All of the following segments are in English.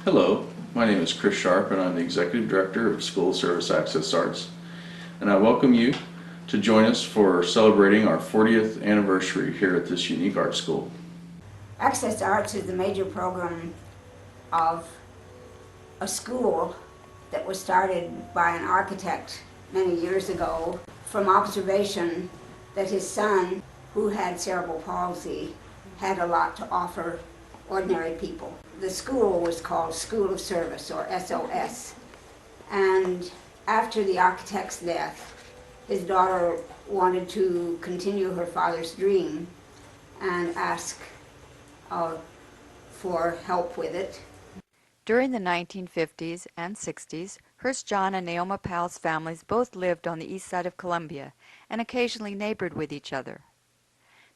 Hello, my name is Chris Sharp and I'm the Executive Director of School of Service Access Arts, and I welcome you to join us for celebrating our 40th anniversary here at this unique art school. Access Arts is the major program of a school that was started by an architect many years ago from observation that his son, who had cerebral palsy, had a lot to offer ordinary people. The school was called School of Service, or SOS, and after the architect's death, his daughter wanted to continue her father's dream and ask for help with it. During the 1950s and 60s, Hurst John and Naoma Powell's families both lived on the east side of Columbia and occasionally neighbored with each other.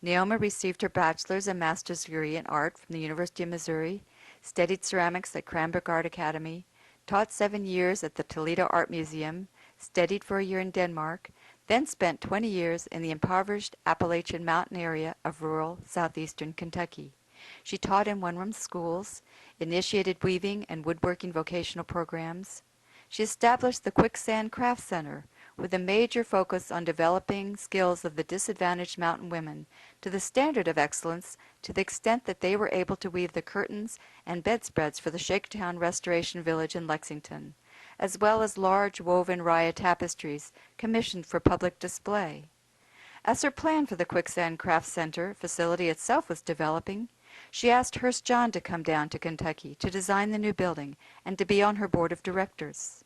Naoma received her bachelor's and master's degree in art from the University of Missouri, studied ceramics at Cranbrook Art Academy, taught 7 years at the Toledo Art Museum, studied for a year in Denmark, then spent 20 years in the impoverished Appalachian Mountain area of rural southeastern Kentucky. She taught in one-room schools, initiated weaving and woodworking vocational programs. She established the Quicksand Craft Center with a major focus on developing skills of the disadvantaged mountain women to the standard of excellence to the extent that they were able to weave the curtains and bedspreads for the Shakertown Restoration Village in Lexington, as well as large woven raya tapestries commissioned for public display. As her plan for the Quicksand Craft Center facility itself was developing, she asked Hurst John to come down to Kentucky to design the new building and to be on her board of directors.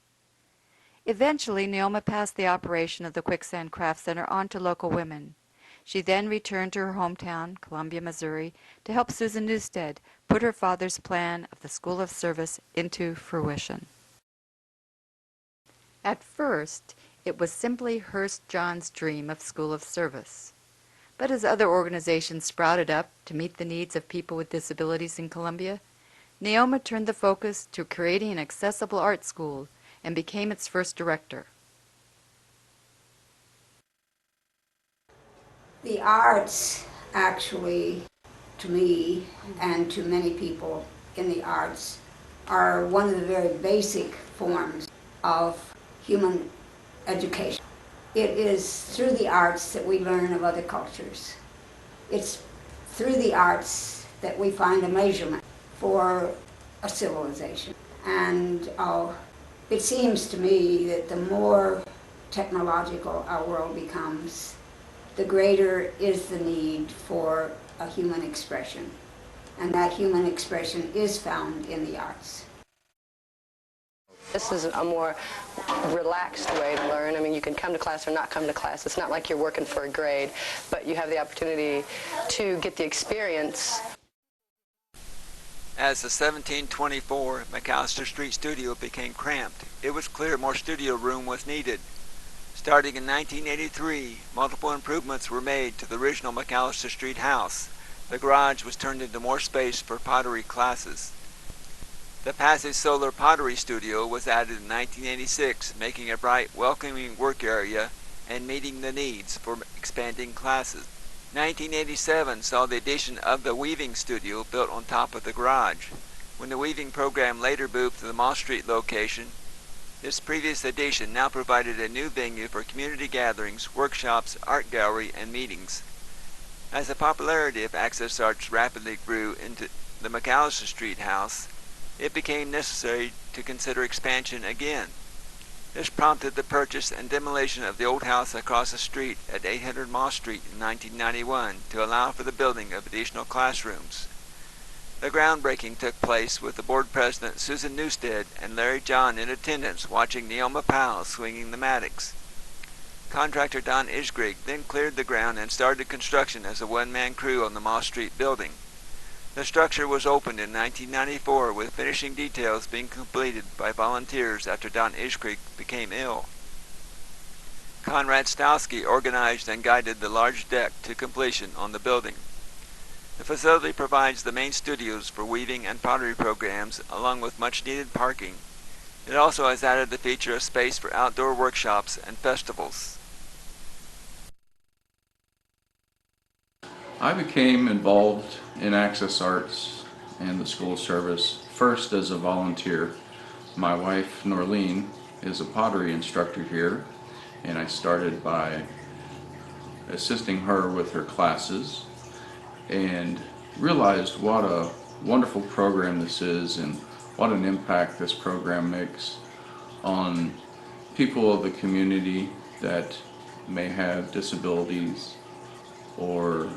Eventually, Naoma passed the operation of the Quicksand Craft Center on to local women. She then returned to her hometown, Columbia, Missouri, to help Susan Newstead put her father's plan of the School of Service into fruition. At first, it was simply Hurst John's dream of School of Service. But as other organizations sprouted up to meet the needs of people with disabilities in Columbia, Naoma turned the focus to creating an accessible art school and became its first director. The arts, actually, to me and to many people in the arts, are one of the very basic forms of human education. It is through the arts that we learn of other cultures. It's through the arts that we find a measurement for a civilization. And it seems to me that the more technological our world becomes, the greater is the need for a human expression. And that human expression is found in the arts. This is a more relaxed way to learn. I mean, you can come to class or not come to class. It's not like you're working for a grade, but you have the opportunity to get the experience. As the 1724 McAllister Street studio became cramped, it was clear more studio room was needed. Starting in 1983, multiple improvements were made to the original McAllister Street house. The garage was turned into more space for pottery classes. The Passage Solar Pottery Studio was added in 1986, making a bright, welcoming work area and meeting the needs for expanding classes. 1987 saw the addition of the Weaving Studio built on top of the garage. When the weaving program later moved to the Moss Street location, this previous addition now provided a new venue for community gatherings, workshops, art gallery, and meetings. As the popularity of Access Arts rapidly grew into the McAllister Street house, it became necessary to consider expansion again. This prompted the purchase and demolition of the old house across the street at 800 Moss Street in 1991 to allow for the building of additional classrooms. The groundbreaking took place with the board president Susan Newstead and Larry John in attendance watching Naoma Powell swinging the mattocks. Contractor Don Isgrig then cleared the ground and started construction as a one-man crew on the Moss Street building. The structure was opened in 1994 with finishing details being completed by volunteers after Don Isgrig became ill. Conrad Stowski organized and guided the large deck to completion on the building. The facility provides the main studios for weaving and pottery programs, along with much-needed parking. It also has added the feature of space for outdoor workshops and festivals. I became involved in Access Arts and the School of Service first as a volunteer. My wife, Norlene, is a pottery instructor here, and I started by assisting her with her classes and realized what a wonderful program this is and what an impact this program makes on people of the community that may have disabilities or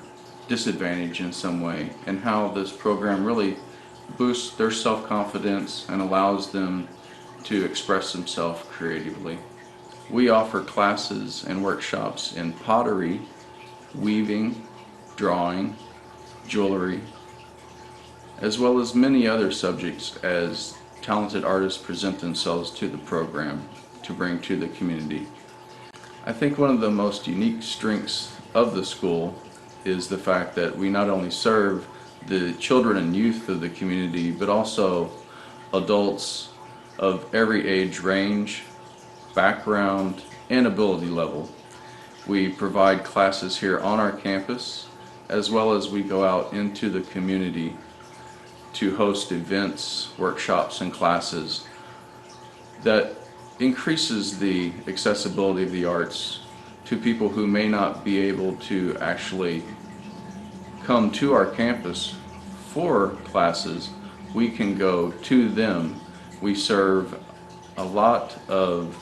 disadvantage in some way, and how this program really boosts their self-confidence and allows them to express themselves creatively. We offer classes and workshops in pottery, weaving, drawing, jewelry, as well as many other subjects as talented artists present themselves to the program to bring to the community. I think one of the most unique strengths of the school is the fact that we not only serve the children and youth of the community, but also adults of every age range, background, and ability level. We provide classes here on our campus, as well as we go out into the community to host events, workshops, and classes that increases the accessibility of the arts to people who may not be able to actually come to our campus for classes. We can go to them. We serve a lot of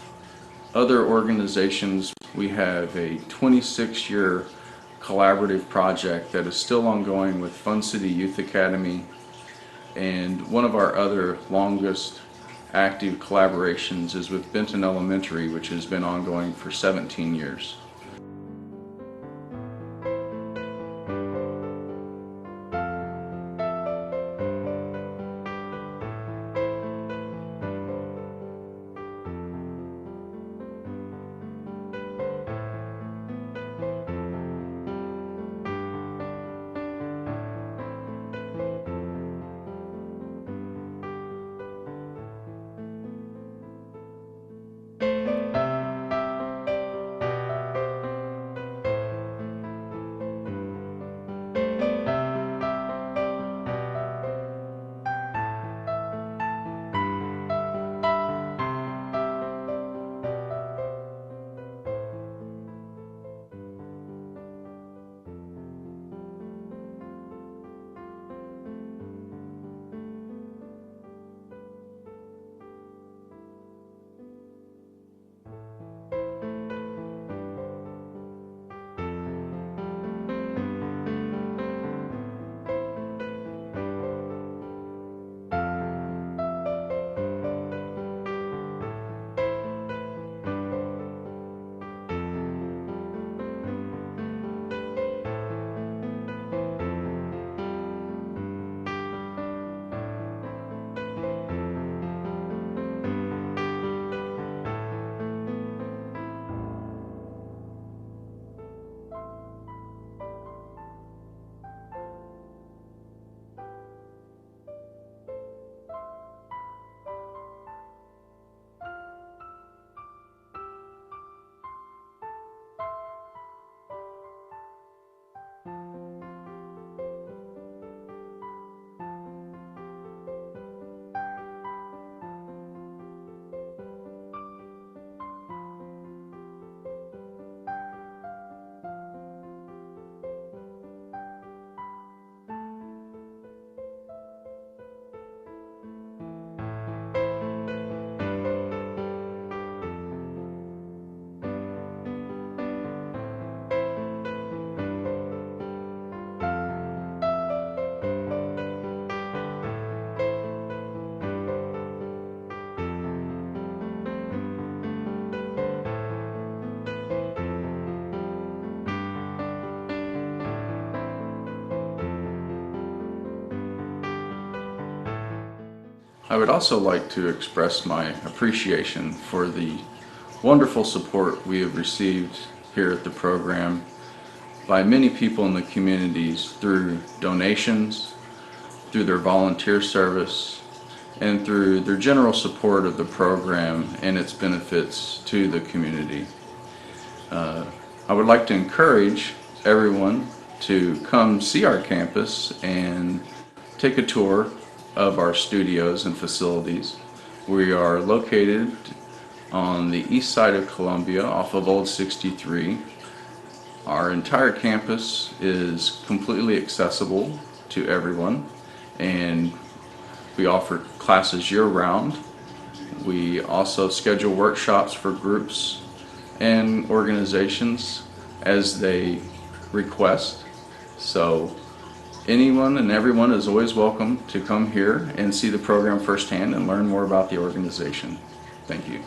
other organizations. We have a 26-year collaborative project that is still ongoing with Fun City Youth Academy, and one of our other longest active collaborations is with Benton Elementary, which has been ongoing for 17 years. I would also like to express my appreciation for the wonderful support we have received here at the program by many people in the communities through donations, through their volunteer service, and through their general support of the program and its benefits to the community. I would like to encourage everyone to come see our campus and take a tour of our studios and facilities. We are located on the east side of Columbia off of Old 63. Our entire campus is completely accessible to everyone, and we offer classes year-round. We also schedule workshops for groups and organizations as they request. So anyone and everyone is always welcome to come here and see the program firsthand and learn more about the organization. Thank you.